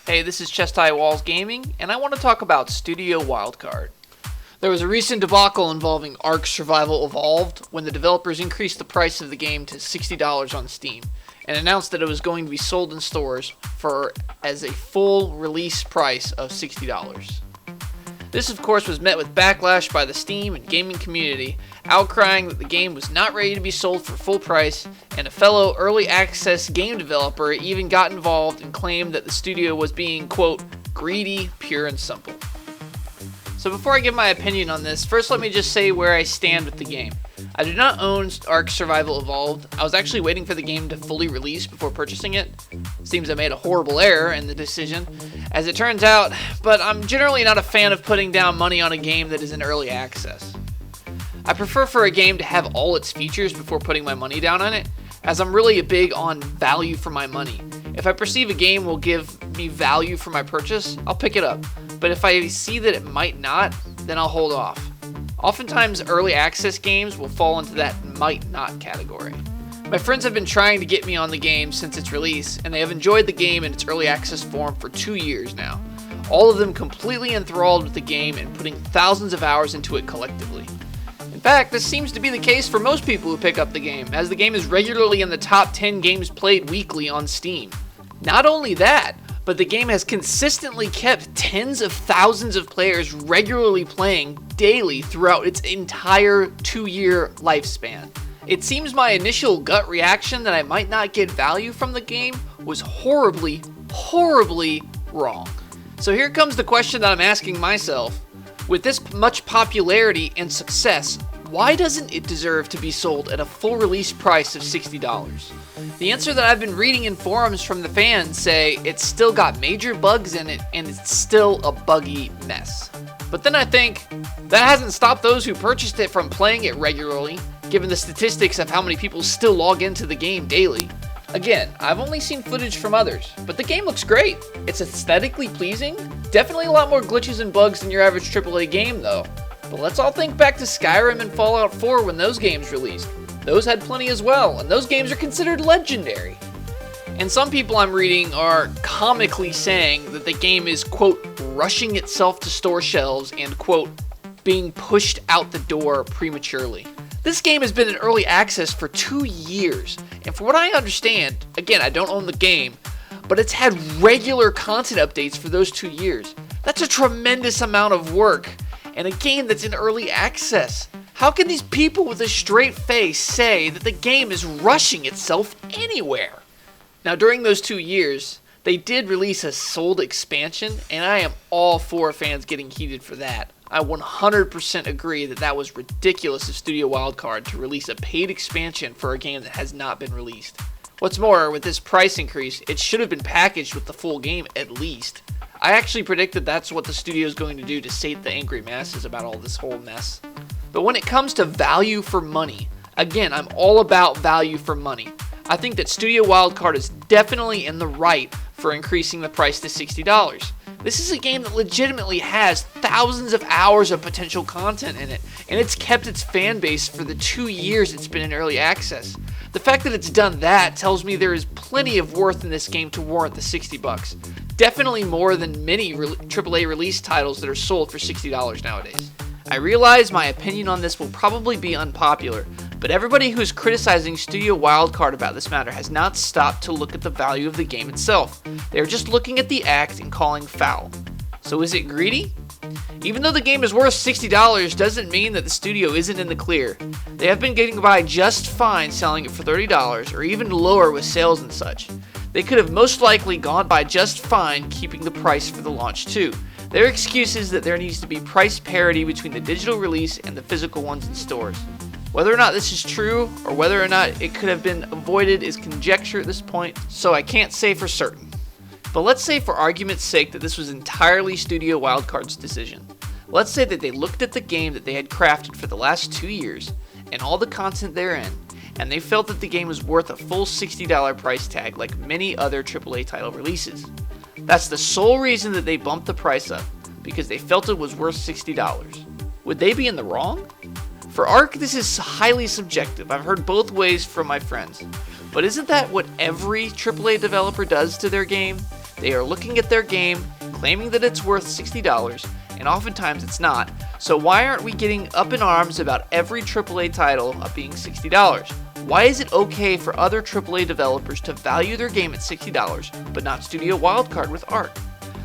Hey, this is Chest High Walls Gaming, and I want to talk about Studio Wildcard. There was a recent debacle involving Ark Survival Evolved when the developers increased the price of the game to $60 on Steam and announced that it was going to be sold in stores as a full release price of $60. This, of course, was met with backlash by the Steam and gaming community, outcrying that the game was not ready to be sold for full price, and a fellow early access game developer even got involved and claimed that the studio was being, quote, greedy, pure and simple. So before I give my opinion on this, first let me just say where I stand with the game. I do not own Ark Survival Evolved. I was actually waiting for the game to fully release before purchasing it. Seems I made a horrible error in the decision, as it turns out, but I'm generally not a fan of putting down money on a game that is in early access. I prefer for a game to have all its features before putting my money down on it, as I'm really big on value for my money. If I perceive a game will give me value for my purchase, I'll pick it up, but if I see that it might not, then I'll hold off. Oftentimes, early access games will fall into that might not category. My friends have been trying to get me on the game since its release, and they have enjoyed the game in its early access form for 2 years now. All of them completely enthralled with the game and putting thousands of hours into it collectively. In fact, this seems to be the case for most people who pick up the game, as the game is regularly in the top 10 games played weekly on Steam. Not only that, but the game has consistently kept tens of thousands of players regularly playing daily throughout its entire 2-year lifespan. It seems my initial gut reaction that I might not get value from the game was horribly, horribly wrong. So here comes the question that I'm asking myself. With this much popularity and success, why doesn't it deserve to be sold at a full release price of $60? The answer that I've been reading in forums from the fans say it's still got major bugs in it and it's still a buggy mess. But then I think that hasn't stopped those who purchased it from playing it regularly, given the statistics of how many people still log into the game daily. Again, I've only seen footage from others, but the game looks great. It's aesthetically pleasing, definitely a lot more glitches and bugs than your average AAA game though. But let's all think back to Skyrim and Fallout 4 when those games released. Those had plenty as well, and those games are considered legendary. And some people I'm reading are comically saying that the game is, quote, rushing itself to store shelves and, quote, being pushed out the door prematurely. This game has been in early access for 2 years, and from what I understand, again, I don't own the game, but it's had regular content updates for those 2 years. That's a tremendous amount of work, and a game that's in early access. How can these people with a straight face say that the game is rushing itself anywhere? Now, during those 2 years, they did release a sold expansion, and I am all for fans getting heated for that. I 100% agree that that was ridiculous of Studio Wildcard to release a paid expansion for a game that has not been released. What's more, with this price increase, it should have been packaged with the full game at least. I actually predicted that's what the studio is going to do to sate the angry masses about all this whole mess. But when it comes to value for money, again, I'm all about value for money. I think that Studio Wildcard is definitely in the right for increasing the price to $60. This is a game that legitimately has thousands of hours of potential content in it, and it's kept its fan base for the 2 years it's been in early access. The fact that it's done that tells me there is plenty of worth in this game to warrant the $60. Definitely more than many AAA release titles that are sold for $60 nowadays. I realize my opinion on this will probably be unpopular, but everybody who's criticizing Studio Wildcard about this matter has not stopped to look at the value of the game itself. They're just looking at the act and calling foul. So is it greedy? Even though the game is worth $60 doesn't mean that the studio isn't in the clear. They have been getting by just fine selling it for $30 or even lower with sales and such. They could have most likely gone by just fine keeping the price for the launch too. Their excuse is that there needs to be price parity between the digital release and the physical ones in stores. Whether or not this is true, or whether or not it could have been avoided is conjecture at this point, so I can't say for certain. But let's say for argument's sake that this was entirely Studio Wildcard's decision. Let's say that they looked at the game that they had crafted for the last 2 years, and all the content therein, and they felt that the game was worth a full $60 price tag like many other AAA title releases. That's the sole reason that they bumped the price up, because they felt it was worth $60. Would they be in the wrong? For Ark, this is highly subjective. I've heard both ways from my friends. But isn't that what every AAA developer does to their game? They are looking at their game, claiming that it's worth $60, and oftentimes it's not. So why aren't we getting up in arms about every AAA title being $60? Why is it okay for other AAA developers to value their game at $60, but not Studio Wildcard with ARK?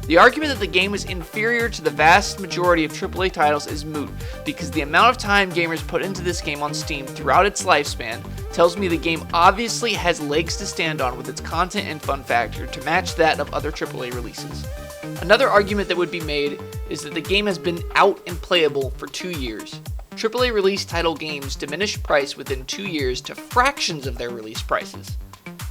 The argument that the game is inferior to the vast majority of AAA titles is moot, because the amount of time gamers put into this game on Steam throughout its lifespan tells me the game obviously has legs to stand on with its content and fun factor to match that of other AAA releases. Another argument that would be made is that the game has been out and playable for 2 years. AAA release title games diminish price within 2 years to fractions of their release prices.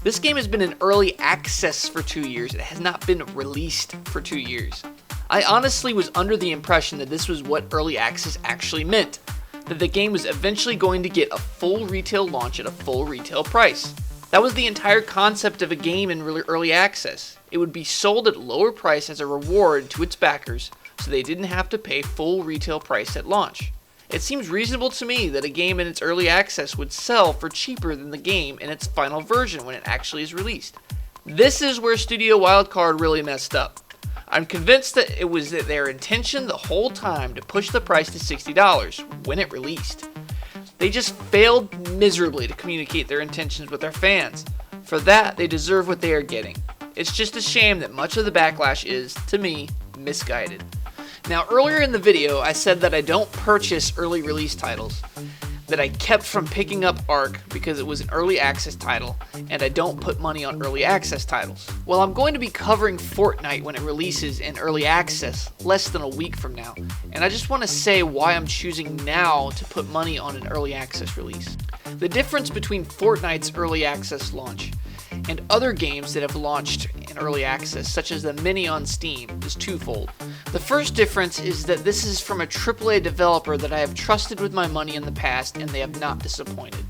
This game has been in early access for 2 years. It has not been released for 2 years. I honestly was under the impression that this was what early access actually meant, that the game was eventually going to get a full retail launch at a full retail price. That was the entire concept of a game in early access. It would be sold at lower price as a reward to its backers, so they didn't have to pay full retail price at launch. It seems reasonable to me that a game in its early access would sell for cheaper than the game in its final version when it actually is released. This is where Studio Wildcard really messed up. I'm convinced that it was their intention the whole time to push the price to $60 when it released. They just failed miserably to communicate their intentions with their fans. For that, they deserve what they are getting. It's just a shame that much of the backlash is, to me, misguided. Now, earlier in the video, I said that I don't purchase early release titles, that I kept from picking up ARK because it was an early access title, and I don't put money on early access titles. Well, I'm going to be covering Fortnite when it releases in early access less than a week from now, and I just want to say why I'm choosing now to put money on an early access release. The difference between Fortnite's early access launch and other games that have launched in early access, such as the Mini on Steam, is twofold. The first difference is that this is from a AAA developer that I have trusted with my money in the past, and they have not disappointed.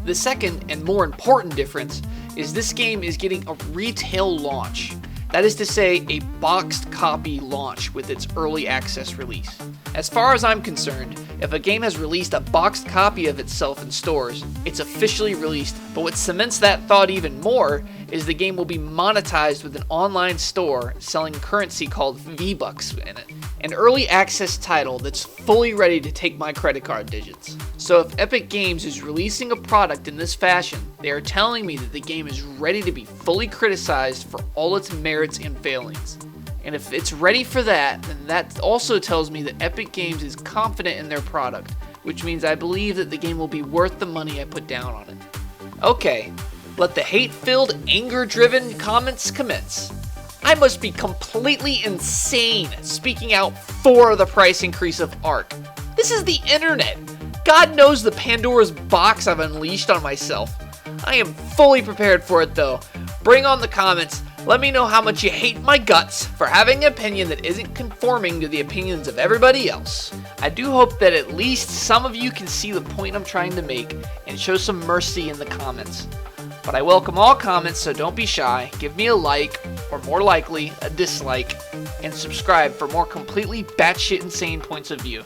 The second and more important difference is this game is getting a retail launch. That is to say, a boxed copy launch with its early access release. As far as I'm concerned, if a game has released a boxed copy of itself in stores, it's officially released. But what cements that thought even more is the game will be monetized with an online store selling currency called V-Bucks in it. An early access title that's fully ready to take my credit card digits. So if Epic Games is releasing a product in this fashion, they are telling me that the game is ready to be fully criticized for all its merits and failings. And if it's ready for that, then that also tells me that Epic Games is confident in their product, which means I believe that the game will be worth the money I put down on it. Okay, let the hate-filled, anger-driven comments commence. I must be completely insane speaking out for the price increase of ARK. This is the internet. God knows the Pandora's box I've unleashed on myself. I am fully prepared for it though. Bring on the comments. Let me know how much you hate my guts for having an opinion that isn't conforming to the opinions of everybody else. I do hope that at least some of you can see the point I'm trying to make and show some mercy in the comments. But I welcome all comments, so don't be shy. Give me a like, or more likely, a dislike, and subscribe for more completely batshit insane points of view.